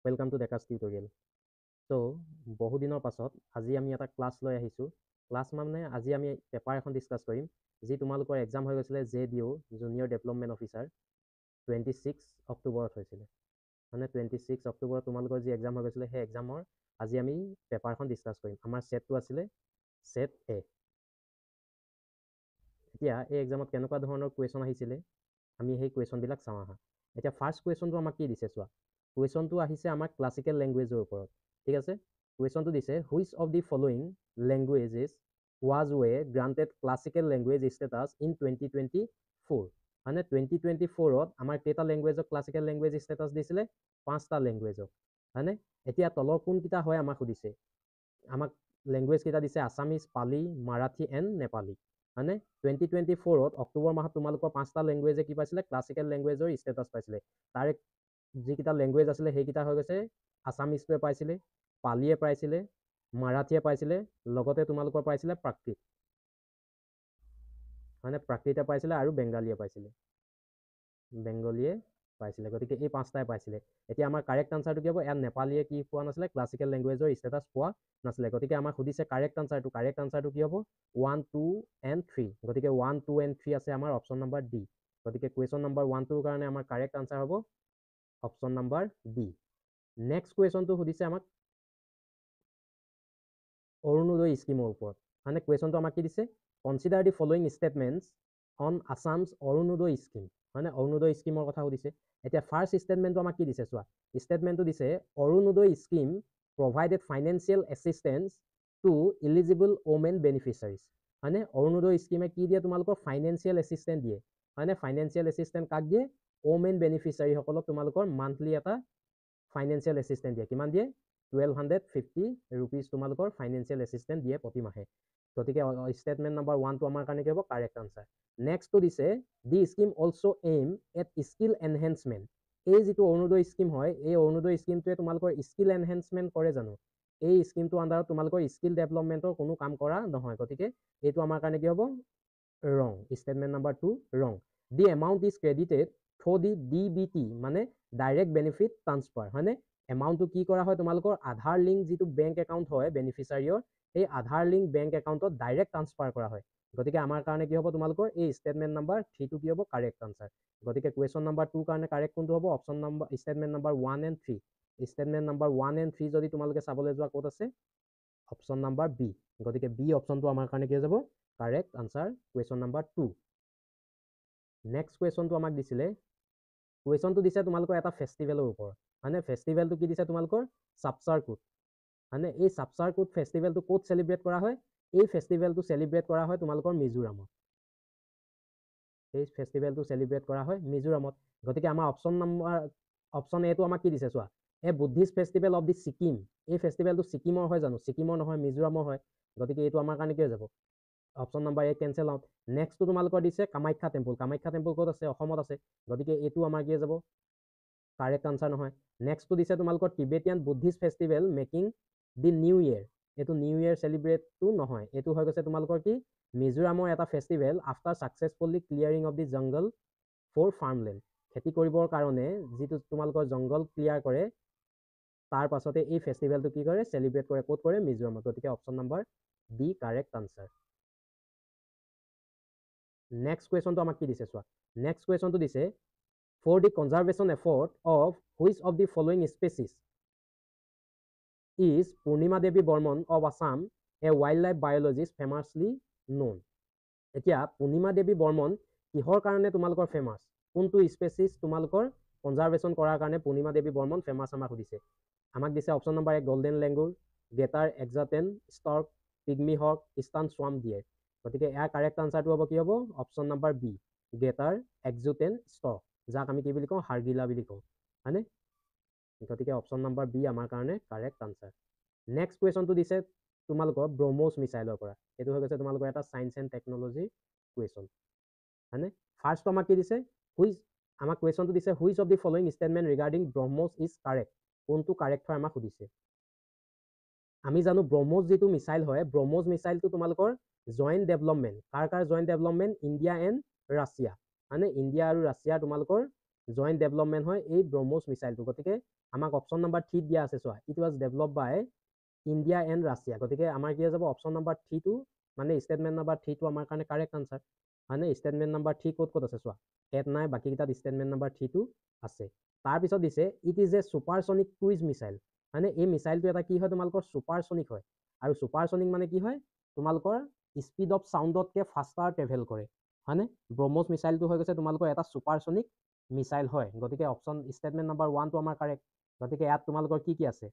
Welcome to Dekas Tutorial. So, বহুদিনৰ পাছত আজি আমি এটা ক্লাছ লৈ আহিছো। ক্লাছ মানে আজি আমি পেপাৰ এখন ডিসকাস কৰিম যি তোমালোকৰ এক্সাম হৈ গৈছিলে JDO জুনিয়ৰ ডেভেলপমেন্ট অফিচাৰ 26 অক্টোবৰত হৈছিলে। মানে 26 অক্টোবৰত তোমালোকৰ যি এক্সাম হৈ গৈছিলে সেই এক্সামৰ আজি আমি পেপাৰখন ডিসকাস কৰিম। আমাৰ সেটটো আছিলে সেট A। এতিয়া এই এক্সামত কেনেকুৱা ধৰণৰ কুৱেশ্যন আহিছিলে আমি সেই কুৱেশ্যনবিলাক চাওঁ আহা। এতিয়া ফাৰ্স্ট কুৱেশ্যনটো আমাক কি দিছে চোৱা। কুৱেশ্যনটো আহিছে আমাৰ ক্লাছিকেল লেংগুৱেজৰ ওপৰত। ঠিক আছে? কুৱেশ্যনটো দিছে which of the following languages was granted classical language status in 2024? মানে 2024ত আমাৰ কেইটা লেংগুৱেজক ক্লাছিকেল লেংগুৱেজ ষ্টেটাছ দিছিলে? 5টা লেংগুৱেজক। হয়নে? এতিয়া তলৰ কোনকেইটা হয় আমাক সুধিছে। আমাক লেংগুৱেজ কেইটা দিছে আছামিজ, পালি, মাৰাঠী এণ্ড নেপালী। মানে 2024ত অক্টোবৰ মাহত তোমালোকৰ 5টা লেংগুৱেজে কি পাইছিলে? ক্লাছিকেল লেংগুৱেজৰ ষ্টেটাছ পাইছিলে। তাৰে যিকেইটা লেংগুৱেজ আছিলে সেইকেইটা হৈ গৈছে আছামিজটোৱে পাইছিলে, পালিয়ে পাইছিলে, মাৰাঠীয়ে পাইছিলে, লগতে তোমালোকৰ পাইছিলে প্ৰাকৃত। মানে প্ৰাকৃতে পাইছিলে আৰু বেংগালীয়ে পাইছিলে। বেংগলীয়ে পাইছিলে। গতিকে এই 5টাই পাইছিলে। এতিয়া আমাৰ কাৰেক্ট আনসাৰটো কি হ'ব? ইয়াত নেপালীয়ে কি পোৱা নাছিলে? ক্লাছিকেল লেংগুৱেজৰ ষ্টেটাছ পোৱা নাছিলে। গতিকে আমাক সুধিছে কাৰেক্ট আনসাৰটো কি হ'ব? 1, 2 and 3। গতিকে 1, 2 and 3 আছে আমাৰ অপশ্যন নম্বৰ ডি। গতিকে কুৱেশ্যন নম্বৰ 1, 2ৰ কাৰণে আমাৰ কাৰেক্ট আনসাৰ হ'ব অপশ্যন নম্বৰ ডি। নেক্সট কুৱেশ্যনটো সুধিছে আমাক অৰুণোদয় স্কিমৰ ওপৰত। মানে কুৱেশ্যনটো আমাক কি দিছে? Consider the following statements on Assam's Arunodoi scheme. মানে অৰুণোদয় স্কিমৰ কথা সুধিছে। এতিয়া ফাৰ্ষ্ট ষ্টেটমেণ্টটো আমাক কি দিছে চোৱা। ষ্টেটমেণ্টটো দিছে Arunodoi scheme provided financial assistance to eligible women beneficiaries. মানে অৰুণোদয় স্কিমে কি দিয়ে? তোমালোকৰ ফাইনেন্সিয়েল এছিষ্টেণ্ট দিয়ে। মানে ফাইনেন্সিয়েল এছিষ্টেণ্ট কাক দিয়ে? ওমেন বেনিফিচাৰীসকলক তোমালোকৰ মান্থলি এটা ফাইনেন্সিয়েল এছিষ্টেণ্ট দিয়ে। কিমান দিয়ে? 1250 rupees তোমালোকৰ ফাইনেন্সিয়েল এছিষ্টেণ্ট দিয়ে প্ৰতি মাহে। গতিকে ষ্টেটমেণ্ট নম্বৰ 1টো আমাৰ কাৰণে কি হ'ব? Correct answer. নেক্সটটো দিছে the scheme also aim at skill enhancement. এই যিটো অৰুণোদয় স্কিম হয় এই অৰুণোদয় স্কিমটোৱে তোমালোকৰ স্কিল এনহেঞ্চমেণ্ট কৰে জানো? এই স্কিমটো আণ্ডাৰত তোমালোকৰ স্কিল ডেভেলপমেণ্টৰ কোনো কাম কৰা নহয়। গতিকে এইটো আমাৰ কাৰণে কি হ'ব? ৰং। ষ্টেটমেণ্ট নম্বৰ 2 ৰং। The amount is credited through the DBT মানে ডাইৰেক্ট বেনিফিট ট্ৰান্সফাৰ। হয়নে? এমাউণ্টটো কি কৰা হয়? তোমালোকৰ আধাৰ লিংক যিটো বেংক একাউণ্ট হয় বেনিফিচাৰীৰ সেই আধাৰ লিংক বেংক একাউণ্টত ডাইৰেক্ট ট্ৰান্সফাৰ কৰা হয়। গতিকে আমাৰ কাৰণে কি হ'ব? তোমালোকৰ এই ষ্টেটমেণ্ট নম্বৰ 3টো কি হ'ব? Correct answer. গতিকে কুৱেশ্যন নম্বৰ 2ৰ কাৰণে কাৰেক্ট কোনটো হ'ব? Option number statement number 1 and 3। Statement number 1 and 3 যদি তোমালোকে চাবলৈ যোৱা ক'ত আছে? Option number B. গতিকে বি অপশ্যনটো আমাৰ কাৰণে কি হৈ যাব? Correct answer question number 2। Next কুৱেশ্যনটো আমাক দিছিলে কুৱেশ্যনটো দিছে তোমালোকৰ এটা ফেষ্টিভেলৰ ওপৰত। মানে ফেষ্টিভেলটো কি দিছে তোমালোকৰ? চাপচাৰ কুট। মানে এই চাপচাৰ কুট ফেষ্টিভেলটো ক'ত চেলিব্ৰেট কৰা হয়? এই ফেষ্টিভেলটো চেলিব্ৰেট কৰা হয় তোমালোকৰ মিজোৰামত। এই ফেষ্টিভেলটো চেলিব্ৰেট কৰা হয় মিজোৰামত। গতিকে আমাৰ অপশ্যন এটো আমাক কি দিছে চোৱা। A Buddhist festival of the Sikkim. এই ফেষ্টিভেলটো ছিকিমৰ হয় জানো? ছিকিমৰ নহয়, মিজোৰামৰ হয়। গতিকে এইটো আমাৰ কাৰণে কি হৈ যাব? অপশ্যন নম্বৰ এ কেঞ্চেল আউট। নেক্সটটো তোমালোকৰ দিছে কামাখ্যা টেম্পল। কামাখ্যা টেম্পল ক'ত আছে? অসমত আছে। গতিকে এইটো আমাৰ কি হৈ যাব? কাৰেক্ট আনসাৰ নহয়। নেক্সটটো দিছে তোমালোকৰ Tibetan Buddhist festival making the new year. এইটো নিউ ইয়েৰ চেলিব্ৰেটটো নহয়। এইটো হৈ গৈছে তোমালোকৰ কি? মিজোৰামৰ এটা festival after successfully clearing of the jungle for farmland. খেতি কৰিবৰ কাৰণে যিটো তোমালোকৰ জংগল ক্লিয়াৰ কৰে তাৰ পাছতে এই ফেষ্টিভেলটো কি কৰে? চেলিব্ৰেট কৰে। ক'ত কৰে? মিজোৰামত। গতিকে option number D correct answer. Next কুৱেশ্যনটো আমাক কি দিছে চোৱা। নেক্সট কুৱেশ্যনটো দিছে for the conservation effort of which of the following species is Purnima Devi Barman of Assam a wildlife biologist famously known. এতিয়া পূৰ্ণিমা দেৱী বৰ্মন কিহৰ কাৰণে তোমালোকৰ ফেমাছ? কোনটো স্পেচিছ তোমালোকৰ কনজাৰ্ভেশ্যন কৰাৰ কাৰণে পূৰ্ণিমা দেৱী বৰ্মন ফেমাছ আমাক সুধিছে। আমাক দিছে option number 1 golden langur, greater adjutant, stork, pygmy hog, eastern সোৱাম ডিয়েৰ। গতিকে ইয়াৰ কাৰেক্ট আনসাৰটো হ'ব কি হ'ব? Option number B greater adjutant stork, যাক আমি কি বুলি কওঁ? হাৰ্গিলা বুলি কওঁ। হয়নে? গতিকে অপশ্যন নম্বৰ বি আমাৰ কাৰণে কাৰেক্ট আনসাৰ। নেক্সট কুৱেশ্যনটো দিছে তোমালোকৰ ব্ৰহ্মোছ মিছাইলৰ পৰা। এইটো হৈ গৈছে তোমালোকৰ এটা ছায়েন্স এণ্ড টেকনলজি কুৱেশ্যন। হয়নে? ফাৰ্ষ্ট আমাক কি দিছে? আমাক কুৱেশ্যনটো দিছে which of the following statement regarding BrahMos is correct. কোনটো কাৰেক্ট হয় আমাক সুধিছে। আমি জানো ব্ৰহ্মোছ যিটো মিছাইল হয় ব্ৰহ্মোছ মিছাইলটো তোমালোকৰ joint development. Car joint development? India and Russia. মানে ইণ্ডিয়া আৰু ৰাছিয়া তোমালোকৰ জইণ্ট ডেভেলপমেণ্ট হয় এই ব্ৰহ্মোছ মিছাইলটো। গতিকে আমাক অপশ্যন নাম্বাৰ 3 দিয়া আছে চোৱা it was develop by India and Russia গতিকে আমাৰ কি যাব অপশ্যন নাম্বাৰ 3 টো মানে ষ্টেটমেণ্ট নাম্বাৰ 3 টো আমাৰ কাৰণে কাৰেক্ট আনচাৰ হয়নে ষ্টেটমেণ্ট নাম্বাৰ 3 ক'ত ক'ত আছে চোৱা ইয়াত নাই বাকীকেইটাত ষ্টেটমেণ্ট নাম্বাৰ 3 টো আছে তাৰপিছত দিছে it is a supersonic cruise missile মানে এই মিছাইলটো এটা কি হয় তোমালোকৰ ছুপাৰছনিক হয় আৰু ছুপাৰছনিক মানে কি হয় তোমালোকৰ স্পীড অফ চাউণ্ডতকৈ ফাষ্টাৰ ট্ৰেভেল কৰে হয়নে ব্ৰহ্মছ মিছাইলটো হৈ গৈছে তোমালোকৰ এটা ছুপাৰছনিক মিছাইল হয় গতিকে অপশ্যন ষ্টেটমেণ্ট নাম্বাৰ 1 টো আমাৰ কাৰেক্ট গতিকে ইয়াত তোমালোকৰ কি আছে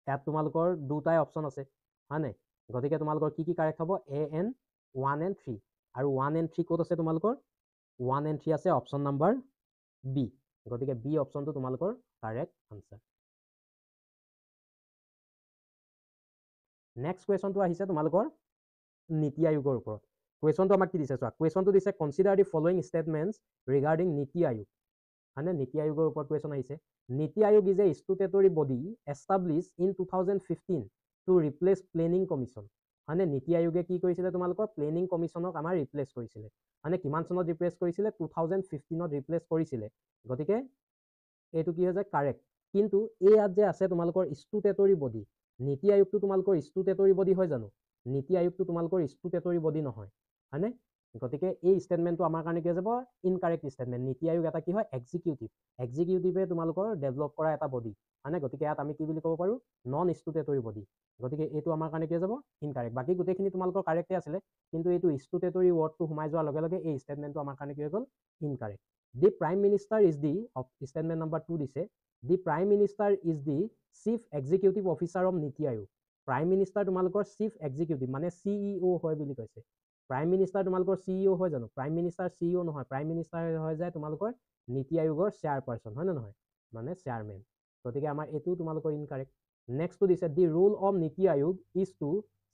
ইয়াত তোমালোকৰ দুটাই অপশ্যন আছে হয়নে গতিকে তোমালোকৰ কি কাৰেক্ট হ'ব এ এন 1 and 3 আৰু 1 and 3 ক'ত আছে তোমালোকৰ 1 and 3 আছে অপশ্যন নাম্বাৰ বি গতিকে বি অপশ্যনটো তোমালোকৰ কাৰেক্ট আনচাৰ নেক্সট কুৱেশ্যনটো আহিছে তোমালোকৰ নীতি আয়োগৰ ওপৰত কুৱেশ্যনটো আমাক কি দিছে চোৱা কুৱেশ্যনটো দিছে consider the following statements regarding নীতি আয়োগ মানে নীতি আয়োগৰ ওপৰত কুৱেশ্যন আহিছে NITI Aayog is a statutory body establish in 2015 to replace planning commission মানে নীতি আয়োগে কি কৰিছিলে তোমালোকৰ প্লেনিং কমিশ্যনক আমাৰ ৰিপ্লেচ কৰিছিলে মানে কিমান চনত ৰিপ্লেচ কৰিছিলে 2015ত ৰিপ্লেচ কৰিছিলে গতিকে এইটো কি হৈ যায় কাৰেক্ট কিন্তু এই ইয়াত যে আছে তোমালোকৰ ষ্টেটুটৰী বডি নীতি আয়োগটো তোমালোকৰ ষ্টেটুটৰী বডি হয় জানো নীতি আয়োগটো তোমালোকৰ ষ্টেটুটৰী বডি নহয় হয়নে গতিকে এই ষ্টেটমেণ্টটো আমাৰ কাৰণে কি হৈ যাব ইনকাৰেক্ট ষ্টেটমেণ্ট নীতি আয়োগ এটা কি হয় এক্সিকিউটিভে তোমালোকৰ ডেভেলপ কৰা এটা বডি হয়নে গতিকে ইয়াত আমি কি বুলি ক'ব পাৰোঁ নন ষ্টেটুটৰী বডি গতিকে এইটো আমাৰ কাৰণে কি হৈ যাব ইনকাৰেক্ট বাকী গোটেইখিনি তোমালোকৰ কাৰেক্টে আছিলে কিন্তু এইটো ষ্টেটুটৰী ৱৰ্ডটো সোমাই যোৱাৰ লগে লগে এই ষ্টেটমেণ্টটো আমাৰ কাৰণে কি হৈ গ'ল incorrect the prime minister is the statement number 2 দিছে the prime minister is the chief executive officer of NITI Aayog prime minister তোমালোকৰ চিফ এক্সিকিউটিভ মানে CEO হয় বুলি কৈছে প্ৰাইম মিনিষ্টাৰ তোমালোকৰ CEO হয় জানো প্ৰাইম মিনিষ্টাৰ CEO নহয় প্ৰাইম মিনিষ্টাৰ হৈ যায় তোমালোকৰ নীতি আয়োগৰ চেয়াৰপাৰ্চন হয় নে নহয় মানে চেয়াৰমেন গতিকে আমাৰ এইটো তোমালোকৰ ইনকাৰেক্ট নেক্সটটো দিছে দি roll of NITI Aayog is to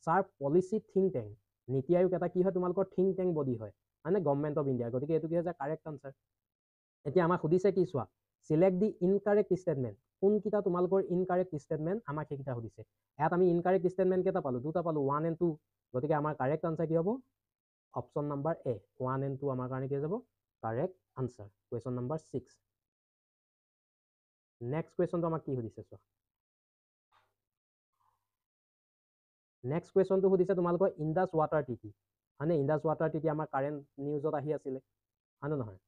serve policy think tank NITI Aayog এটা কি হয় তোমালোকৰ থিংক টেংক বডি হয় মানে গভৰ্ণমেণ্ট অফ ইণ্ডিয়া গতিকে এইটো কি হৈ যায় কাৰেক্ট আনচাৰ এতিয়া আমাক সুধিছে কি চোৱা চিলেক্ট দি ইনকাৰেক্ট ষ্টেটমেণ্ট কোনকেইটা তোমালোকৰ ইনকাৰেক্ট ষ্টেটমেণ্ট আমাক সেইকেইটা সুধিছে ইয়াত আমি ইনকাৰেক্ট ষ্টেটমেণ্ট কেইটা পালোঁ দুটা পালোঁ 1 and 2 গতিকে আমাৰ কাৰেক্ট আনচাৰ কি হ'ব অপশ্যন নাম্বাৰ এ 1 and 2 আমাৰ কাৰণে কি যাব correct answer question number 6 next কুৱেশ্যনটো আমাক কি সুধিছে চোৱা নেক্সট কুৱেশ্যনটো সুধিছে তোমালোকৰ ইণ্ডাছ ৱাটাৰ টিটি হয়নে ইণ্ডাছ ৱাটাৰ টিটি আমাৰ কাৰেণ্ট নিউজত আহি আছিলে হয়নে নহয়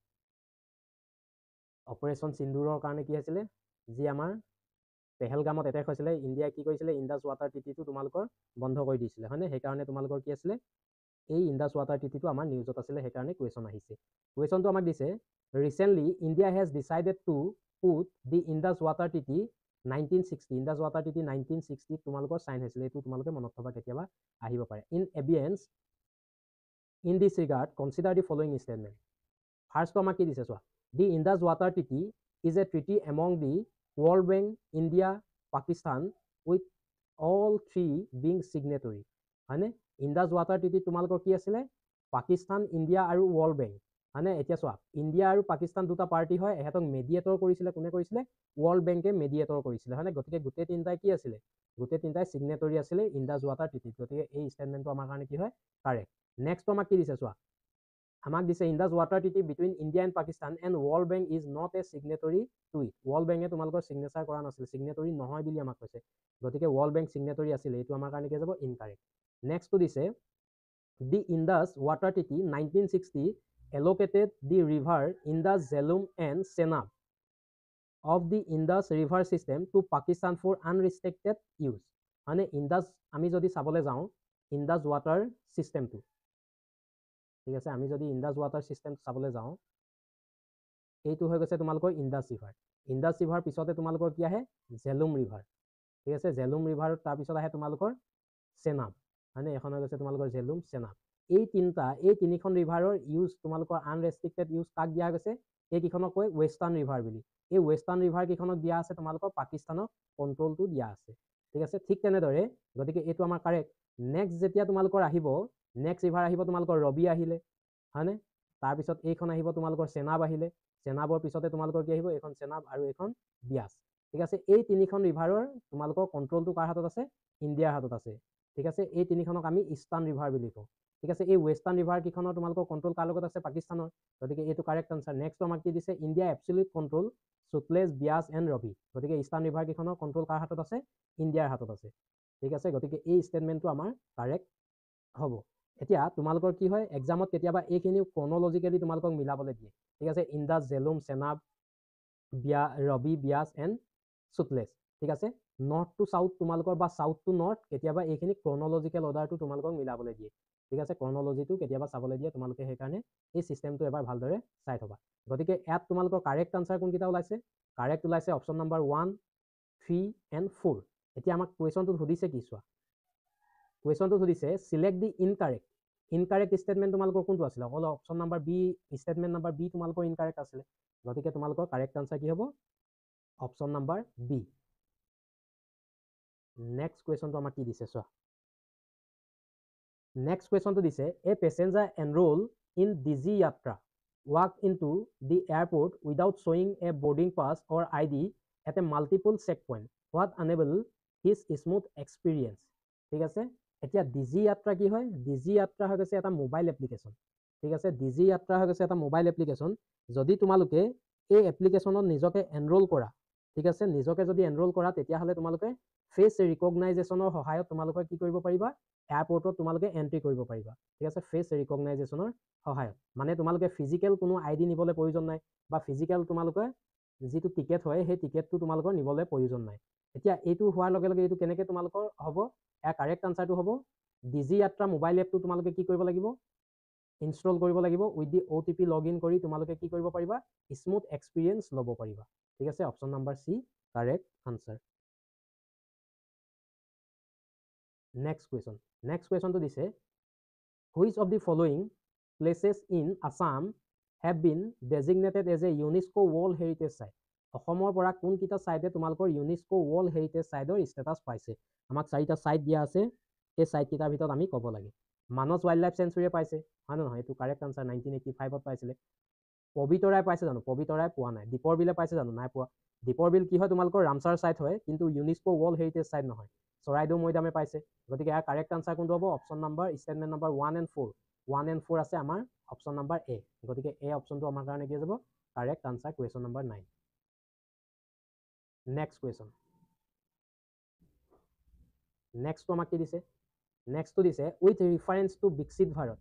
অপাৰেশ্যন সিন্দুৰৰ কাৰণে কি হৈছিলে যি আমাৰ পেহেলগামত এটেক হৈছিলে ইণ্ডিয়াই কি কৰিছিলে ইণ্ডাছ ৱাটাৰ টিটিটো তোমালোকৰ বন্ধ কৰি দিছিলে হয়নে সেইকাৰণে তোমালোকৰ কি আছিলে এই ইণ্ডাছ ৱাটাৰ টিটিটো আমাৰ নিউজত আছিলে সেইকাৰণে কুৱেশ্যন আহিছে কুৱেশ্যনটো আমাক দিছে recently India has decided to put the Indus water টিটি 1960 ইণ্ডাছ ৱাটাৰ টিটি 1960 তোমালোকৰ চাইন হৈছিলে এইটো তোমালোকে মনত থবা কেতিয়াবা আহিব পাৰে ইন এভিয়েন্স in this regard consider the following statement ফাৰ্ষ্টটো আমাক কি দিছে চোৱা দি ইণ্ডাছ ৱাটাৰ টিটি is a treaty among the World Bank India Pakistan with all 3 being signatory হয়নে ইণ্ডাছ ৱাটাৰ টিটি তোমালোকৰ কি আছিলে পাকিস্তান ইণ্ডিয়া আৰু ৱৰ্ল্ড বেংক হয়নে এতিয়া চোৱা ইণ্ডিয়া আৰু পাকিস্তান দুটা পাৰ্টি হয় এহেঁতক মেডিয়েটৰ কৰিছিলে কোনে কৰিছিলে ৱৰ্ল্ড বেংকে মেডিয়েটৰ কৰিছিলে হয়নে গতিকে গোটেই তিনিটাই কি আছিলে গোটেই তিনিটাই চিগনেটৰী আছিলে ইণ্ডাছ ৱাটাৰ টিটিত গতিকে এই ষ্টেটমেণ্টটো আমাৰ কাৰণে কি হয় কাৰেক্ট নেক্সট আমাক কি দিছে চোৱা আমাক দিছে ইণ্ডাছ ৱাটাৰ টিটি between India and Pakistan and World Bank is not a signatory to it World বেংকে তোমালোকৰ চিগনেচাৰ কৰা নাছিল চিগনেটৰী নহয় বুলি আমাক কৈছে গতিকে ৱৰ্ল্ড বেংক চিগনেটৰী আছিলে এইটো আমাৰ কাৰণে কি যাব ইনকাৰেক্ট নেক্সটটো দিছে দি ইণ্ডাছ ৱাটাৰ টিটি 1960 allocated the river Indus, Jhelum and Chenab of the Indus river system to Pakistan for unrestricted use মানে ইণ্ডাছ আমি যদি চাবলৈ যাওঁ ইণ্ডাছ ৱাটাৰ চিষ্টেমটো ঠিক আছে আমি যদি ইণ্ডাছ ৱাটাৰ চিষ্টেম চাবলৈ যাওঁ এইটো হৈ গৈছে তোমালোকৰ ইণ্ডাছ ৰিভাৰ পিছতে তোমালোকৰ কি আহে জেলুম ৰিভাৰ ঠিক আছে জেলুম ৰিভাৰ তাৰপিছত আহে তোমালোকৰ চেনাব হয়নে এখন হৈ গৈছে তোমালোকৰ জেলুম চেনাব এই তিনিখন ৰিভাৰৰ ইউজ তোমালোকৰ আনৰেষ্ট্ৰিক্টেড ইউজ কাক দিয়া গৈছে এইকেইখনক কয় ৱেষ্টাৰ্ণ ৰিভাৰ বুলি এই ৱেষ্টাৰ্ণ ৰিভাৰ কেইখনক দিয়া আছে তোমালোকৰ পাকিস্তানক কণ্ট্ৰলটো দিয়া আছে ঠিক আছে ঠিক তেনেদৰে গতিকে এইটো আমাৰ কাৰেক্ট নেক্সট যেতিয়া তোমালোকৰ আহিব নেক্সট ৰিভাৰ আহিব তোমালোকৰ ৰবি আহিলে হয়নে তাৰপিছত এইখন আহিব তোমালোকৰ চেনাব আহিলে চেনাবৰ পিছতে তোমালোকৰ কি আহিব এইখন চেনাব আৰু এইখন বিয়াছ ঠিক আছে এই তিনিখন ৰিভাৰৰ তোমালোকৰ কণ্ট্ৰলটো কাৰ হাতত আছে ইণ্ডিয়াৰ হাতত আছে ঠিক আছে এই তিনিখনক আমি ইষ্টাৰ্ণ ৰিভাৰ বুলি কওঁ ঠিক আছে এই ৱেষ্টাৰ্ণ ৰিভাৰ কেইখনৰ তোমালোকৰ কণ্ট্ৰল কাৰ লগত আছে পাকিস্তানৰ গতিকে এইটো কাৰেক্ট আনচাৰ নেক্সট আমাক কি দিছে India absolute control Sutlej Beas and Ravi গতিকে ইষ্টাৰ্ণ ৰিভাৰ কেইখনৰ কণ্ট্ৰল কাৰ হাতত আছে ইণ্ডিয়াৰ হাতত আছে ঠিক আছে গতিকে এই ষ্টেটমেণ্টটো আমাৰ কাৰেক্ট হ'ব এতিয়া তোমালোকৰ কি হয় এক্সামত কেতিয়াবা এইখিনি ক্ৰনলজিকেলি তোমালোকক মিলাবলৈ দিয়ে ঠিক আছে ইণ্ডাছ জেলুম চেনাব ৰবি বিয়াছ এণ্ড সুতলেজ ঠিক আছে নৰ্থ টু চাউথ তোমালোকৰ বা চাউথ টু নৰ্থ কেতিয়াবা এইখিনি ক্ৰনলজিকেল অৰ্ডাৰটো তোমালোকক মিলাবলৈ দিয়ে ঠিক আছে ক্ৰনলজিটো কেতিয়াবা চাবলৈ দিয়ে তোমালোকে সেইকাৰণে এই চিষ্টেমটো এবাৰ ভালদৰে চাই থবা গতিকে ইয়াত তোমালোকৰ কাৰেক্ট আনচাৰ কোনকেইটা ওলাইছে কাৰেক্ট ওলাইছে অপশ্যন নম্বৰ 1 3 এণ্ড 4 এতিয়া আমাক কুৱেশ্যনটোত সুধিছে কি চোৱা কুৱেশ্যনটোত সুধিছে চিলেক্ট দি ইনকাৰেক্ট ষ্টেটমেণ্ট তোমালোকৰ কোনটো আছিলে অকল option number B statement number B তোমালোকৰ ইনকাৰেক্ট আছিলে গতিকে তোমালোকৰ কাৰেক্ট আনচাৰ কি হ'ব অপশ্যন নম্বৰ বি নেক্সট কুৱেশ্যনটো আমাক কি দিছে চোৱা নেক্সট কুৱেশ্যনটো দিছে a passenger enrol in Digi Yatra walk into the airport without শ্বয়িং a boarding pass or ID at a multiple check point what enable his smooth experience ঠিক আছে এতিয়া ডিজি যাত্ৰা কি হয় ডিজি যাত্ৰা হৈ গৈছে এটা মোবাইল এপ্লিকেশ্যন ঠিক আছে ডিজি যাত্ৰা হৈ গৈছে এটা মোবাইল এপ্লিকেশ্যন যদি তোমালোকে এই এপ্লিকেশ্যনত নিজকে এনৰোল কৰা ঠিক আছে নিজকে যদি এনৰোল কৰা তেতিয়াহ'লে তোমালোকে ফেচ ৰিকগনাইজেশ্যনৰ সহায়ত তোমালোকে কি কৰিব পাৰিবা এয়াৰপৰ্টত তোমালোকে এণ্ট্ৰি কৰিব পাৰিবা ঠিক আছে ফেচ ৰিকগনাইজেশ্যনৰ সহায়ত মানে তোমালোকে ফিজিকেল কোনো ID নিবলৈ প্ৰয়োজন নাই বা ফিজিকেল তোমালোকে যিটো টিকেট হয় সেই টিকেটটো তোমালোকৰ নিবলৈ প্ৰয়োজন নাই এতিয়া এইটো হোৱাৰ লগে লগে এইটো কেনেকৈ তোমালোকৰ হ'ব ইয়াৰ কাৰেক্ট আনচাৰটো হ'ব ডিজি যাত্ৰা মোবাইল এপটো তোমালোকে কি কৰিব লাগিব ইনষ্টল কৰিব লাগিব with the OTP log in কৰি তোমালোকে কি কৰিব পাৰিবা স্মুথ এক্সপিৰিয়েঞ্চ ল'ব পাৰিবা ঠিক আছে option number C correct answer next কুৱেশ্যনটো দিছে which of the following places in Assam have been designated as a UNESCO world heritage site অসমৰ পৰা কোনকেইটা চাইটে তোমালোকৰ ইউনেস্কো ৱৰ্ল্ড হেৰিটেজ চাইটৰ ষ্টেটাছ পাইছে আমাক 4টা চাইট দিয়া আছে এই চাইটকেইটাৰ ভিতৰত আমি ক'ব লাগে মানস ৱাইল্ড লাইফ চেঞ্চুৰীয়ে পাইছে হয় নহয় এইটো কাৰেক্ট আনচাৰ 1985ত পাইছিলে পবিতৰাই পাইছে জানো পবিতৰাই পোৱা নাই দীপৰ বিলে পাইছে জানো নাই পোৱা দীপৰ বিল কি হয় তোমালোকৰ ৰামচাৰ চাইট হয় কিন্তু ইউনেস্কো ৱৰ্ল্ড হেৰিটেজ চাইট নহয় চৰাইদেউ মৈদামে পাইছে গতিকে ইয়াৰ কাৰেক্ট আনচাৰ কোনটো হ'ব option number statement number 1 and 4 আছে আমাৰ অপশ্যন নম্বৰ এ গতিকে এই অপশ্যনটো আমাৰ কাৰণে কি যাব correct answer question number 9 next question নেক্সটটো আমাক কি দিছে নেক্সটটো দিছে উইথ ৰিফাৰেঞ্চ টু বিকশিত ভাৰত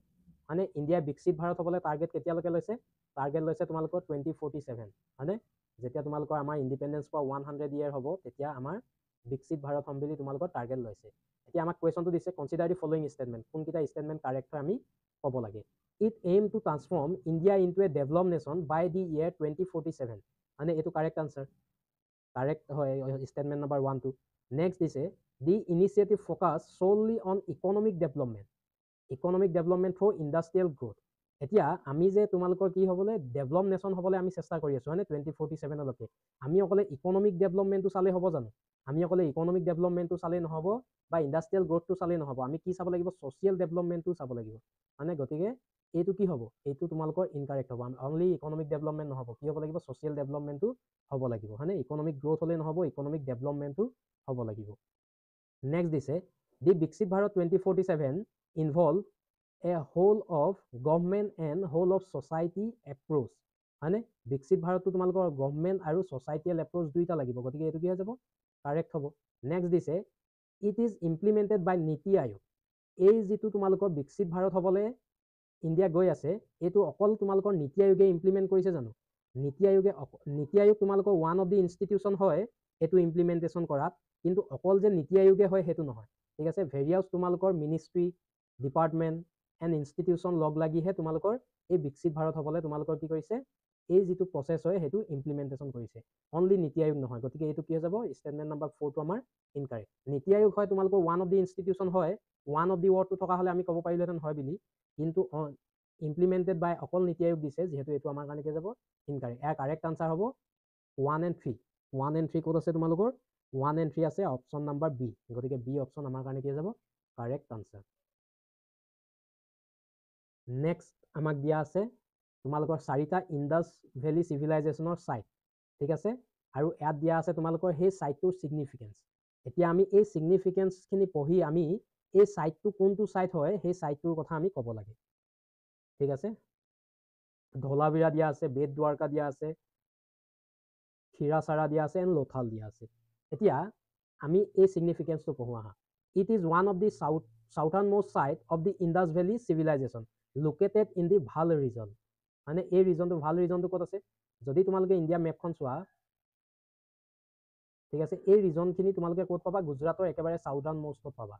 মানে ইণ্ডিয়াই বিকশিত ভাৰত হ'বলৈ টাৰ্গেট কেতিয়ালৈকে লৈছে টাৰ্গেট লৈছে তোমালোকৰ 2047 হয়নে যেতিয়া তোমালোকৰ আমাৰ ইণ্ডিপেণ্ডেঞ্চ পোৱা 100 year হ'ব তেতিয়া আমাৰ বিকশিত ভাৰত হ'ম বুলি তোমালোকৰ টাৰ্গেট লৈছে এতিয়া আমাক কুৱেশ্যনটো দিছে কনচিডাৰ দি ফলোয়িং ষ্টেটমেণ্ট কোনকেইটা ষ্টেটমেণ্ট কাৰেক্ট হয় আমি ক'ব লাগে it aim to transform India into a develop nation by the year 2047 মানে এইটো কাৰেক্ট আনচাৰ কাৰেক্ট হয় ষ্টেটমেণ্ট নম্বৰ 1 2 নেক্সট দিছে the initiative focus solely on economic development through industrial growth এতিয়া আমি যে তোমালোকৰ কি হ'বলৈ ডেভেলপ নেশ্যন হ'বলৈ আমি চেষ্টা কৰি আছোঁ হয়নে 2047লৈকে আমি অকলে ইকনমিক ডেভেলপমেণ্টটো চালে হ'ব জানো আমি অকলে ইকনমিক ডেভেলপমেণ্টটো চালেই নহ'ব বা ইণ্ডাষ্ট্ৰিয়েল গ্ৰথটো চালেই নহ'ব আমি কি চাব লাগিব ছ'চিয়েল ডেভেলপমেণ্টটো চাব লাগিব মানে গতিকে এইটো কি হ'ব এইটো তোমালোকৰ ইনকাৰেক্ট হ'ব অনলি ইকনমিক ডেভেলপমেণ্ট নহ'ব কি হ'ব লাগিব ছ'চিয়েল ডেভেলপমেণ্টটো হ'ব লাগিব হয়নে ইকনমিক গ্ৰথ হ'লেই নহ'ব ইকনমিক ডেভেলপমেণ্টটো হ'ব লাগিব নেক্সট দিছে the Viksit Bharat 2047 involve a whole of government and whole of society approach হয়নে বিকশিত ভাৰতটো তোমালোকৰ গভৰ্ণমেণ্ট আৰু ছ'চাইটিয়েল এপ্ৰ'চ দুইটা লাগিব গতিকে এইটো কি হৈ যাব কাৰেক্ট হ'ব নেক্সট দিছে ইট ইজ ইমপ্লিমেণ্টেড বাই নীতি আয়োগ এই যিটো তোমালোকৰ বিকশিত ভাৰত হ'বলৈ ইণ্ডিয়া গৈ আছে এইটো অকল তোমালোকৰ নীতি আয়োগে ইমপ্লিমেণ্ট কৰিছে জানো নীতি আয়োগ তোমালোকৰ ওৱান অফ দি ইনষ্টিটিউশ্যন হয় এইটো ইমপ্লিমেণ্টেশ্যন কৰাত কিন্তু অকল যে নীতি আয়োগে হয় সেইটো নহয় ঠিক আছে ভেৰিয়াছ তোমালোকৰ মিনিষ্ট্ৰী ডিপাৰ্টমেণ্ট এণ্ড ইনষ্টিটিউশ্যন লগ লাগিহে তোমালোকৰ এই বিকশিত ভাৰত হ'বলৈ তোমালোকৰ কি কৰিছে এই যিটো প্ৰচেছ হয় সেইটো ইমপ্লিমেণ্টেশ্যন কৰিছে অনলি নীতি আয়োগ নহয় গতিকে এইটো কি হৈ যাব ষ্টেটমেণ্ট নম্বৰ 4টো আমাৰ ইনকাৰেক্ট নীতি আয়োগ হয় তোমালোকৰ ওৱান অফ দি ইনষ্টিটিউশ্যন হয় ওৱান অফ দি ৱৰ্ডটো থকা হ'লে আমি ক'ব পাৰিলোহেঁতেন হয় বুলি কিন্তু ইমপ্লিমেণ্টেড বাই অকল নীতি আয়োগ দিছে যিহেতু এইটো আমাৰ কাৰণে কি যাব ইনকাৰেক্ট ইয়াৰ কাৰেক্ট আনচাৰ হ'ব 1 and 3 ক'ত আছে তোমালোকৰ 1 and 3 আছে অপশ্যন নম্বৰ বি গতিকে বি অপশ্যন আমাৰ কাৰণে কি যাব কাৰেক্ট আনচাৰ নেক্সট আমাক দিয়া আছে তোমালোকৰ 4টা ইণ্ডাছ ভেলী চিভিলাইজেশ্যনৰ চাইট ঠিক আছে আৰু ইয়াত দিয়া আছে তোমালোকৰ সেই চাইটটোৰ ছিগনিফিকেঞ্চ এতিয়া আমি এই ছিগনিফিকেঞ্চখিনি পঢ়ি আমি এই সাইটটো কোনটো সাইট হয় সেই সাইটটোৰ কথা আমি ক'ব লাগে ঠিক আছে ধলাবিৰা দিয়া আছে বেদ দ্বাৰকা দিয়া আছে ক্ষীৰাচাৰা দিয়া আছে এণ্ড লোথাল দিয়া আছে এতিয়া আমি এই সিগনিফিকেন্সটো পঢ়ো আহা it is one of the southern most site of the Indus valley civilisation located in the Bhal region মানে এই ৰিজনটো ভাল ৰিজনটো ক'ত আছে যদি তোমালোকে ইণ্ডিয়া মেপখন চোৱা ঠিক আছে এই ৰিজনখিনি তোমালোকে ক'ত পাবা গুজৰাটৰ একেবাৰে সাউথাৰ্ণ মোষ্টত পাবা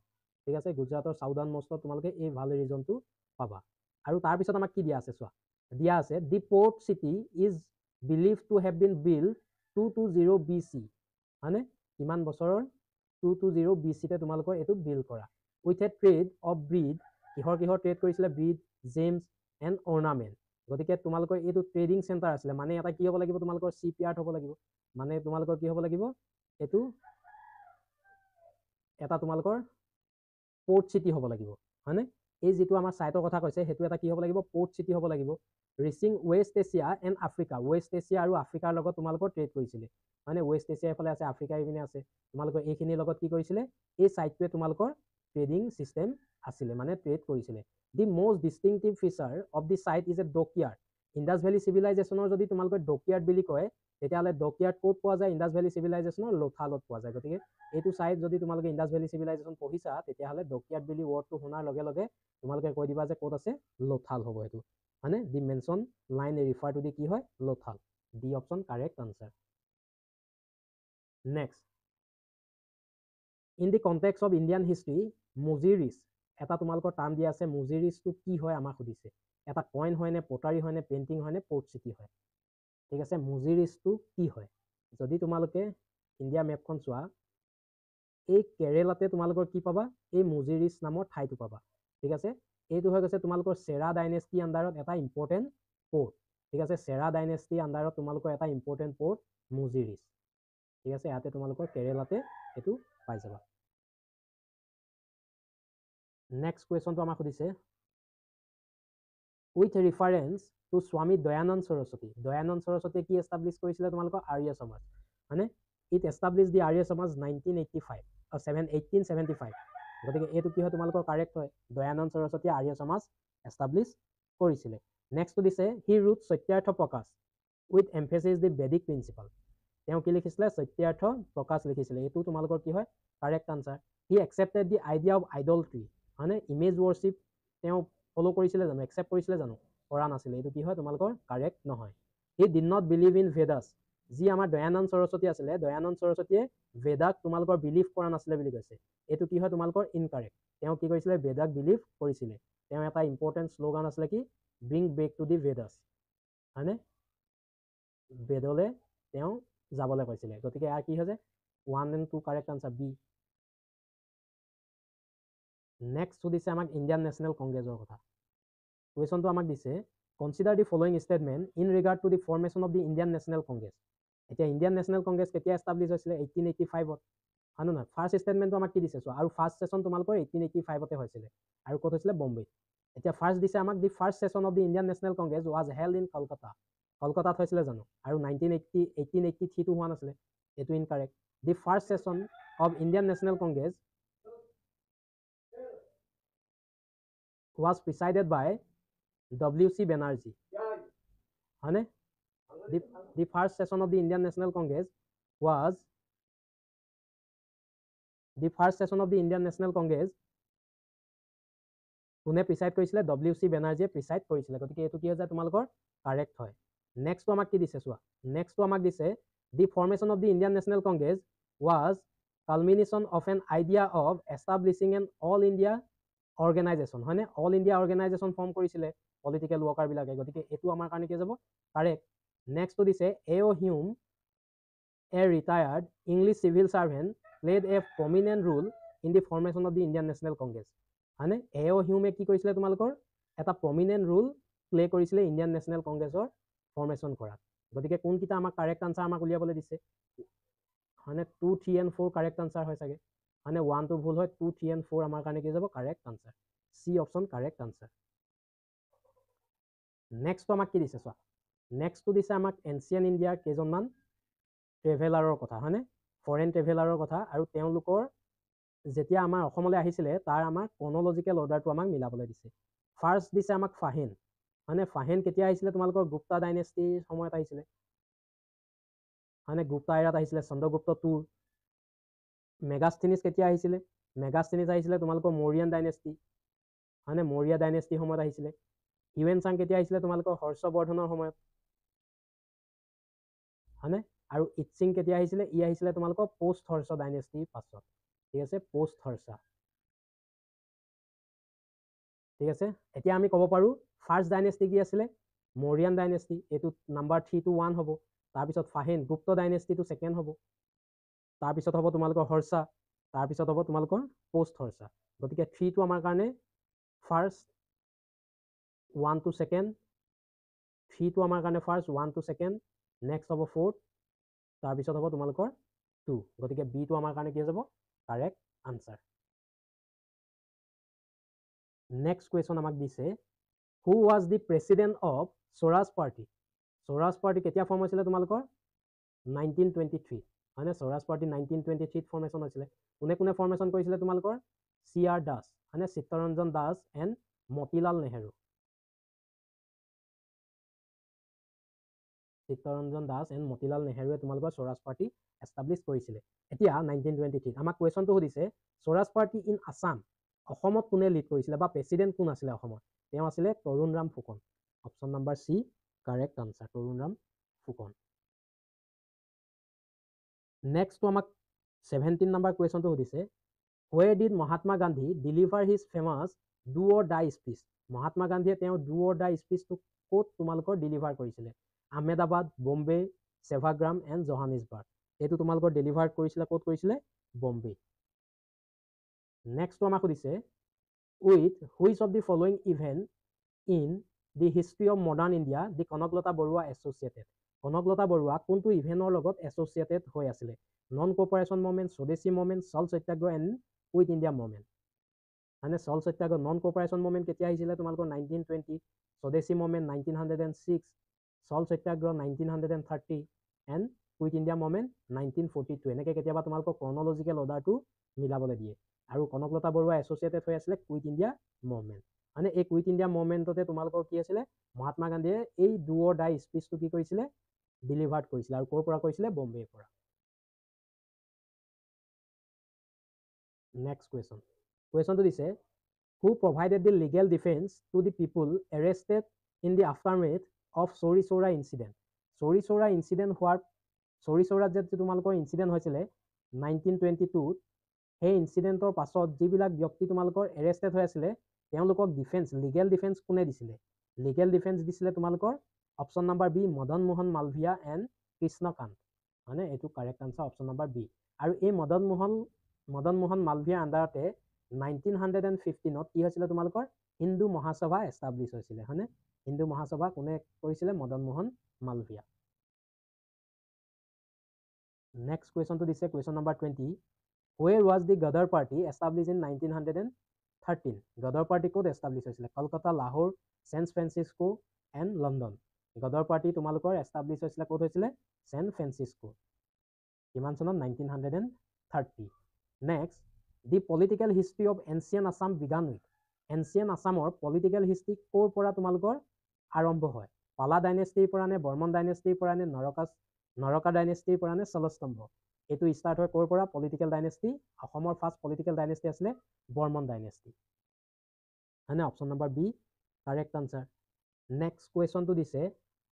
ঠিক আছে গুজৰাটৰ সাউথাৰ্ণ মোষ্টত তোমালোকে এই ভাল ৰিজনটো পাবা আৰু তাৰপিছত আমাক কি দিয়া আছে চোৱা দিয়া আছে the port city is believe to have been build 220 BC মানে কিমান বছৰৰ 220 BC তে তোমালোকৰ এইটো বিল্ড কৰা with a trade of breed কিহৰ ট্ৰেড কৰিছিলে ব্ৰিড জেমছ এণ্ড অৰ্নামেণ্ট গতিকে তোমালোকৰ এইটো ট্ৰেডিং চেণ্টাৰ আছিলে মানে এটা কি হ'ব লাগিব তোমালোকৰ চিপয়াৰ্ড হ'ব লাগিব মানে তোমালোকৰ কি হ'ব লাগিব এইটো এটা তোমালোকৰ পোৰ্ট চিটি হ'ব লাগিব হয়নে এই যেটো আমাৰ সাইটৰ কথা কৈছে হেতু এটা কি হ'ব লাগিব পোৰ্ট চিটি হ'ব লাগিব reaching West Asia and Africa West Asia আৰু আফ্ৰিকাৰ লগত তোমালোকৰ ট্ৰেড কৰিছিলে মানে ৱেষ্ট এছিয়া এফালে আছে আফ্ৰিকা ইপিনে আছে তোমালোকৰ এইখিনিৰ লগত কি কৰিছিলে এই সাইটটোৱে তোমালোকৰ ট্ৰেডিং সিস্টেম আছিলে মানে ট্ৰেড কৰিছিলে the most distinctive feature of the site is a dockyard Indus valley চিভিলাইজেশ্যনৰ যদি তোমালোকৰ ডকয়াৰ্ড বুলি কয় তেতিয়াহ'লে ডকয়াৰ্ড ক'ত পোৱা যায় ইণ্ডাছ ভেলী চিভিলাইজেশ্যনৰ লোথালত পোৱা যায় গতিকে এইটো সাইট যদি তোমালোকে ইণ্ডাছ ভেলী চিভিলাইজেশ্যন পঢ়িছা তেতিয়াহ'লে ডকয়াৰ্ড বুলি ৱৰ্ডটো শুনাৰ লগে লগে তোমালোকে কৈ দিবা যে ক'ত আছে লোথাল হ'ব এইটো মানে the mention line refer to the কি হয় Lothal D option correct answer next in the context of Indian history Muziris এটা তোমালোকৰ টাৰ্ম দিয়া আছে মুজিৰিছটো কি হয় আমাক সুধিছে এটা কইন হয় নে পটাৰী হয় নে পেইণ্টিং হয় নে পোৰ্ট চিটি হয় ঠিক আছে মুজিৰিছটো কি হয় যদি তোমালোকে ইণ্ডিয়া মেপখন চোৱা এই কেৰেলাতে তোমালোকৰ কি পাবা এই মুজিৰিছ নামৰ ঠাইটো পাবা ঠিক আছে এইটো হৈ গৈছে তোমালোকৰ চেৰা ডাইনেষ্টি আণ্ডাৰত এটা ইম্পৰ্টেণ্ট পোৰ্ট ঠিক আছে চেৰা ডাইনেষ্টি আণ্ডাৰত তোমালোকৰ এটা ইম্পৰ্টেণ্ট পোৰ্ট মুজিৰিছ ঠিক আছে ইয়াতে তোমালোকৰ কেৰেলাতে এইটো পাই যাবা নেক্সট কুৱেশ্যনটো আমাক সুধিছে উইথ ৰিফাৰেঞ্চ টু স্বামী দয়ানন্দ সৰস্বতীয়ে কি এষ্টাব্লিছ কৰিছিলে তোমালোকৰ আৰ্য সমাজ মানে ইট এষ্টাব্লিছ দি আৰ্য সমাজ 1875 গতিকে এইটো কি হয় তোমালোকৰ কাৰেক্ট হয় দয়ানন্দ সৰস্বতীয়ে আৰ্য সমাজ এষ্টাব্লিছ কৰিছিলে নেক্সটটো দিছে হি ৰুট সত্যাৰ্থ প্ৰকাশ উইথ এমফেচিছ দি বেদিক প্ৰিন্সিপাল তেওঁ কি লিখিছিলে সত্যাৰ্থ প্ৰকাশ লিখিছিলে এইটো তোমালোকৰ কি হয় correct answer he accepted the idea of idolatry মানে ইমেজ ৱৰ্শ্বিপ তেওঁ ফলো কৰিছিলে জানো একচেপ্ট কৰিছিলে জানো কৰা নাছিলে এইটো কি হয় তোমালোকৰ কাৰেক্ট নহয় he did not believe in Vedas যি আমাৰ দয়ানন্দ সৰস্বতী আছিলে দয়ানন্দ সৰস্বতীয়ে ভেদাক তোমালোকৰ বিলিভ কৰা নাছিলে বুলি কৈছে এইটো কি হয় তোমালোকৰ ইনকাৰেক্ট তেওঁ কি কৰিছিলে ভেদাক বিলিভ কৰিছিলে তেওঁ এটা ইম্পৰ্টেণ্ট শ্লোগান আছিলে কি bring back to the Vedas হয়নে বেদলে তেওঁ যাবলৈ কৈছিলে গতিকে ইয়াৰ কি হৈছে 1 and 2 correct answer B next সুধিছে আমাক ইণ্ডিয়ান নেশ্যনেল কংগ্ৰেছৰ কথা কুৱেশ্যনটো আমাক দিছে consider the following statement in regard to the formation of the Indian national Congress এতিয়া ইণ্ডিয়ান নেশ্যনেল কংগ্ৰেছ কেতিয়া এষ্টাব্লিছ হৈছিলে 1885 হয় নহয় ফাৰ্ষ্ট ষ্টেটমেণ্টটো আমাক কি দিছে চোৱা আৰু ফাৰ্ষ্ট ছেশ্যন তোমালোকৰ 1885 হৈছিলে আৰু ক'ত হৈছিলে বম্বেত এতিয়া ফাৰ্ষ্ট দিছে আমাক the first session of the Indian national Congress was held in কলকাতাত হৈছিলে জানো আৰু 1883 টো হোৱা নাছিলে এইটো incorrect the first session of Indian national Congress was presided by W.C. Banerjee. Hane? The first session of the Indian National Congress was কোনে প্ৰিচাইড কৰিছিলে W.C. বেনাৰ্জীয়ে প্ৰিচাইড কৰিছিলে গতিকে এইটো কি হৈছে তোমালোকৰ কাৰেক্ট হয় নেক্সটটো আমাক কি দিছে চোৱা নেক্সটটো আমাক দিছে the formation of the Indian national Congress was culmination of an idea of establishing an all India organisation হয়নে অল ইণ্ডিয়া অৰ্গেনাইজেশ্যন ফৰ্ম কৰিছিলে পলিটিকেল ৱৰ্কাৰ বিলাকে গতিকে এইটো আমাৰ কাৰণে কি যাব কাৰেক্ট নেক্সটটো দিছে A O. Hume a retired English civil servant played a prominent role in the formation of the Indian national Congress হয়নে এ.অ. হিউমে কি কৰিছিলে তোমালোকৰ এটা প্ৰমিনেণ্ট ৰোল প্লে কৰিছিলে ইণ্ডিয়ান নেশ্যনেল কংগ্ৰেছৰ ফৰ্মেশ্যন কৰাত গতিকে কোনকেইটা আমাক কাৰেক্ট আনসাৰ আমাক উলিয়াবলৈ দিছে হয়নে 2, 3 and 4 কাৰেক্ট আনসাৰ হয় চাগে মানে 1 টো ভুল হয় 2, 3 and 4 আমাৰ কাৰণে কি যাব correct answer C option correct answer next আমাক কি দিছে চোৱা নেক্সটটো দিছে আমাক এনচিয়েণ্ট ইণ্ডিয়াৰ কেইজনমান ট্ৰেভেলাৰৰ কথা হয়নে ফৰেন ট্ৰেভেলাৰৰ কথা আৰু তেওঁলোকৰ যেতিয়া আমাৰ অসমলৈ আহিছিলে তাৰ আমাৰ ক্ৰনলজিকেল অৰ্ডাৰটো আমাক মিলাবলৈ দিছে। ফাৰ্ষ্ট দিছে আমাক ফাহিন, মানে ফাহিন কেতিয়া আহিছিলে তোমালোকৰ গুপ্তা ডাইনেষ্টিৰ সময়ত আহিছিলে, মানে গুপ্তা এৰাত আহিছিলে, চন্দ্ৰগুপ্ত টুৰ। মেগাস্থেনিছ কেতিয়া আহিছিলে, মেগাস্থেনিছ আহিছিলে তোমালোকৰ মৌৰিয়ান ডাইনেষ্টি, মানে মৌৰিয়া ডাইনেষ্টিৰ সময়ত আহিছিলে। হিউৱেন চাং কেতিয়া আহিছিলে তোমালোকৰ হৰ্ষবৰ্ধনৰ সময়ত, হয়নে? আৰু ইটচিং কেতিয়া আহিছিলে, ই আহিছিলে তোমালোকৰ পোষ্ট হৰ্ষ ডাইনেষ্টিৰ পাছত, ঠিক আছে, পোষ্ট হৰ্ষা। ঠিক আছে, এতিয়া আমি ক'ব পাৰোঁ ফাৰ্ষ্ট ডাইনেষ্টি কি আছিলে, মৌৰিয়ান ডাইনেষ্টি, এইটো নাম্বাৰ 3 to 1 হ'ব। তাৰপিছত ফাহিন গুপ্ত ডাইনেষ্টিটো ছেকেণ্ড হ'ব, তাৰপিছত হ'ব তোমালোকৰ হৰ্ষা, তাৰপিছত হ'ব তোমালোকৰ পোষ্ট হৰ্ষা। গতিকে 3টো আমাৰ কাৰণে ফাৰ্ষ্ট, 1 to 2nd, 3টো আমাৰ কাৰণে ফাৰ্ষ্ট, 1 to 2nd, নেক্সট হ'ব 4th, তাৰপিছত হ'ব তোমালোকৰ 2। গতিকে বিটো আমাৰ কাৰণে কি হৈ যাব, কাৰেক্ট আনচাৰ। নেক্সট কুৱেশ্যন আমাক দিছে, who was the president of Swaraj party. Swaraj party কেতিয়া ফৰ্ম হৈছিলে তোমালোকৰ, 1923, হয়নে? স্বৰাজ পাৰ্টি 1923 ফৰ্মেশ্যন হৈছিলে। কোনে কোনে ফৰ্মেশ্যন কৰিছিলে তোমালোকৰ, CR দাস, হয়নে? চিত্তৰঞ্জন দাস এণ্ড মতিলাল নেহেৰু। চিত্তৰঞ্জন দাস এণ্ড মতিলাল নেহেৰুৱে তোমালোকৰ স্বৰাজ পাৰ্টি এষ্টাব্লিছ কৰিছিলে। এতিয়া 1923 আমাক কুৱেশ্যনটো সুধিছে, স্বৰাজ পাৰ্টি ইন আছাম, অসমত কোনে লিড কৰিছিলে বা প্ৰেচিডেণ্ট কোন আছিলে অসমত? তেওঁ আছিলে Tarunram Phukan. Option number C correct answer, Tarunram Phukan. নেক্সটটো আমাক 17 নম্বৰ কুৱেশ্যনটো সুধিছে, where did Mahatma Gandhi deliver his famous do or die speech. Mahatma গান্ধীয়ে তেওঁ ডু অৰ ডাই স্পীচটো ক'ত তোমালোকৰ ডেলিভাৰ কৰিছিলে? আহমেদাবাদ, বম্বে, সেৱাগ্ৰাম এণ্ড জহানিছবাৰ্গ। এইটো তোমালোকৰ ডেলিভাৰ কৰিছিলে ক'ত কৰিছিলে? বম্বে। নেক্সটটো আমাক সুধিছে, with which of the following event in the history of modern India the Kanaklata Barua associated. Kanaklata Barua কোনটো ইভেণ্টৰ লগত এছ'চিয়েটেড হৈ আছিলে? Non cooperation movement, Swadeshi movement, salt Satyagraha and quit India movement. মানে salt Satyagraha, non cooperation movement কেতিয়া আহিছিলে তোমালোকৰ? 1920, Swadeshi movement 1906, salt Satyagraha 1930 and quit India movement 1942। এনেকৈ কেতিয়াবা তোমালোকৰ ক্ৰনলজিকেল অৰ্ডাৰটো মিলাবলৈ দিয়ে। আৰু কনকলতা বৰুৱা এছ'চিয়েটেড হৈ আছিলে কুইট ইণ্ডিয়া মুভমেণ্ট। মানে এই কুইট ইণ্ডিয়া মুভমেণ্টতে তোমালোকৰ কি আছিলে, মহাত্মা গান্ধীয়ে এই ডু অৰ ডাই স্পীচটো কি কৰিছিলে, ডেলিভাৰ্ড কৰিছিলে। আৰু ক'ৰ পৰা কৰিছিলে? বম্বেৰ পৰা। নেক্সট কুৱেশ্যন, কুৱেশ্যনটো দিছে, who provided the legal defence to the people arrested in the aftermath of Chauri Chaura incident. Chauri Chaura incident where, Chauri চৌৰাত যে তোমালোকৰ ইনচিডেণ্ট হৈছিলে 1922, সেই ইনচিডেণ্টৰ পাছত যিবিলাক ব্যক্তি তোমালোকৰ এৰেষ্টেড হৈ আছিলে তেওঁলোকক ডিফেন্স, লিগেল ডিফেন্স কোনে দিছিলে? লিগেল ডিফেন্স দিছিলে তোমালোকৰ option number B, Madan Mohan Malaviya and Krishnakanta. মানে এইটো correct answer, option number B. আৰু এই মদন মোহন মালভিয়াৰ আণ্ডাৰতে 1915 কি হৈছিলে তোমালোকৰ? হিন্দু মহাসভা এষ্টাব্লিছ হৈছিলে, হয়নে? হিন্দু মহাসভা কোনে কৰিছিলে? মদন মোহন মালভিয়া। নেক্সট কুৱেশ্যনটো দিছে, question number 20, where was the Ghadar party establish in 1913? Ghadar party ক'ত এষ্টাব্লিছ হৈছিলে? Kolkata, Lahore, San Francisco and London. Ghadar party তোমালোকৰ এষ্টাব্লিছ হৈছিলে ক'ত হৈছিলে? San Francisco. কিমান চনত? 1930। Next, the political history of ancient Assam began with. Ancient আছামৰ পলিটিকেল হিষ্ট্ৰী ক'ৰ পৰা তোমালোকৰ আৰম্ভ হয়? পালা ডাইনেষ্টিৰ পৰা নে, বৰ্মন ডাইনেষ্টিৰ পৰা নে, নৰকা ডাইনেষ্টিৰ পৰা নে, ষলস্তম্ভ? এইটো ষ্টাৰ্ট হয় ক'ৰ পৰা? Political dynasty. অসমৰ ফাৰ্ষ্ট পলিটিকেল ডাইনেষ্টি আছিলে বৰ্মন ডাইনেষ্টি, হয়নে? Option number B correct answer. Next কুৱেশ্যনটো দিছে,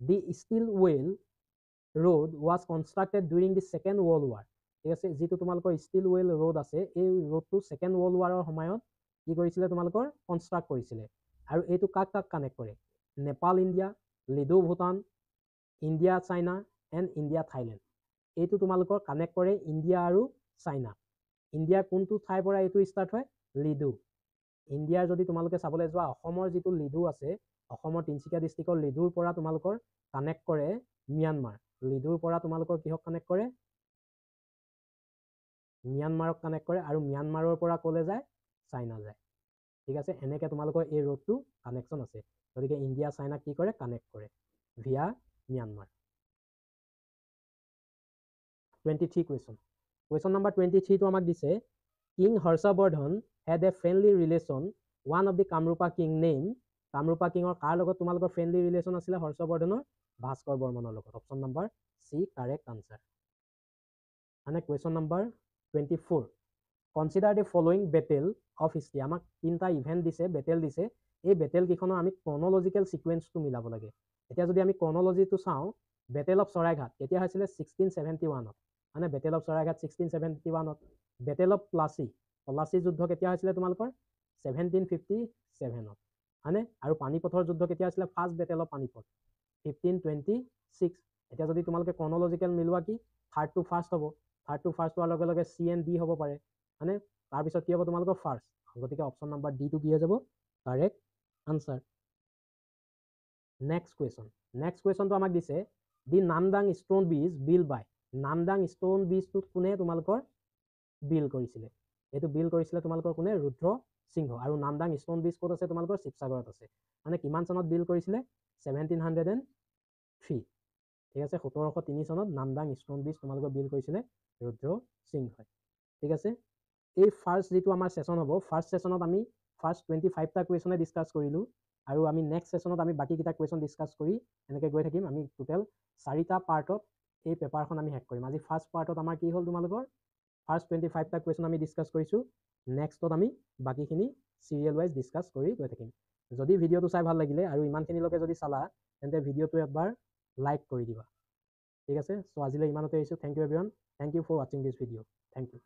the Stilwell road was constructed during the second world war. ঠিক আছে, যিটো তোমালোকৰ ষ্টীল ৱেল ৰোড আছে, এই ৰোডটো ছেকেণ্ড ৱৰ্ল্ড ৱাৰৰ সময়ত কি কৰিছিলে তোমালোকৰ? কনষ্ট্ৰাক্ট কৰিছিলে। আৰু এইটো কাক কাক কানেক্ট কৰে? Nepal India, Ledo Bhutan, India China and India Thailand. এইটো তোমালোকৰ কানেক্ট কৰে ইণ্ডিয়া আৰু চাইনা। ইণ্ডিয়াৰ কোনটো ঠাইৰ পৰা এইটো ষ্টাৰ্ট হয়? লিডু। ইণ্ডিয়াৰ যদি তোমালোকে চাবলৈ যোৱা, অসমৰ যিটো লিডু আছে, অসমৰ তিনিচুকীয়া ডিষ্ট্ৰিক্টৰ লিডুৰ পৰা তোমালোকৰ কানেক্ট কৰে ম্যানমাৰ। লিডুৰ পৰা তোমালোকৰ কিহক কানেক্ট কৰে? ম্যানমাৰক কানেক্ট কৰে। আৰু ম্যানমাৰৰ পৰা ক'লে যায়? চাইনা যায়। ঠিক আছে, এনেকৈ তোমালোকৰ এই ৰোডটো কানেকশ্যন আছে। গতিকে ইণ্ডিয়া চাইনাক কি কৰে? কানেক্ট কৰে via Myanmar. 23 question, question number 23টো আমাক দিছে, King Harshavardhan had a friendly relation. One of the Kamrupa king name, Kamrupa kingৰ কাৰ লগত তোমালোকৰ friendly relation আছিলে হৰ্ষবৰ্ধনৰ? ভাস্কৰ বৰ্মনৰ লগত। Option number C correct answer. মানে question number 24। Consider the following battle of history. আমাক তিনিটা ইভেণ্ট দিছে, বেটেল দিছে। এই বেটেল কেইখনৰ আমি ক্ৰনলজিকেল ছিকুৱেঞ্চটো মিলাব লাগে। এতিয়া যদি আমি ক্ৰনলজিটো চাওঁ, বেটেল অফ চৰাইঘাট কেতিয়া হৈছিলে? 1671ত। মানে বেটেল অফ চৰাইঘাট 1671ত। বেটেল অফ পলাচী যুদ্ধ কেতিয়া হৈছিলে তোমালোকৰ? 1757ত। হয়নে? আৰু পানীপথৰ যুদ্ধ কেতিয়া হৈছিলে? First battle of Panipat 1526। এতিয়া যদি তোমালোকে ক্ৰনলজিকেল মিলোৱা কি? থাৰ্ড টু ফাৰ্ষ্ট হ'ব। থাৰ্ড টু ফাৰ্ষ্ট হোৱাৰ লগে লগে চি এণ্ড ডি হ'ব পাৰে। হয়নে? তাৰপিছত কি হ'ব তোমালোকৰ? ফাৰ্ষ্ট। গতিকে অপশ্যন নম্বৰ ডিটো কি হৈ যাব? Correct answer. নেক্সট কুৱেশ্যনটো আমাক দিছে দি নামদাং ষ্টোন ব্ৰিজ বিল বাই। নামদাং ষ্টোন ব্ৰিজটো কোনে তোমালোকৰ বিল কৰিছিলে? এইটো বিল কৰিছিলে তোমালোকৰ কোনে? ৰুদ্ৰ সিংহ। আৰু নামদাং ষ্টোন ব্ৰিজ ক'ত আছে তোমালোকৰ? শিৱসাগৰত আছে। মানে কিমান চনত বিল কৰিছিলে? 1703। ঠিক আছে, 1703 চনত নামদাং ষ্টোন ব্ৰিজ তোমালোকৰ বিল কৰিছিলে ৰুদ্ৰ সিংহই। ঠিক আছে, এই ফাৰ্ষ্ট যিটো আমাৰ ছেশ্যন হ'ব, ফাৰ্ষ্ট ছেশ্যনত আমি ফাৰ্ষ্ট 25টা কুৱেশ্যনে ডিছকাছ কৰিলোঁ। আৰু আমি নেক্সট ছেশ্যনত আমি বাকীকেইটা কুৱেশ্যন ডিছকাছ কৰি এনেকৈ গৈ থাকিম। আমি টোটেল 4টা পাৰ্টত এই পেপাৰখন আমি শেষ কৰিম। আজি ফাৰ্ষ্ট পাৰ্টত আমাৰ কি হ'ল তোমালোকৰ? ফাৰ্ষ্ট 25টা কুৱেশ্যন আমি ডিছকাছ কৰিছোঁ। নেক্সটত আমি বাকীখিনি চিৰিয়েল ৱাইজ ডিছকাছ কৰি গৈ থাকিম। যদি ভিডিঅ'টো চাই ভাল লাগিলে আৰু ইমানখিনিলৈকে যদি চালা, তেন্তে ভিডিঅ'টো এবাৰ লাইক কৰি দিবা। ঠিক আছে, চ' আজিলৈ ইমানতে আহিছোঁ। Thank you everyone. Thank you for ৱাচিং দিছ ভিডিঅ'। Thank U.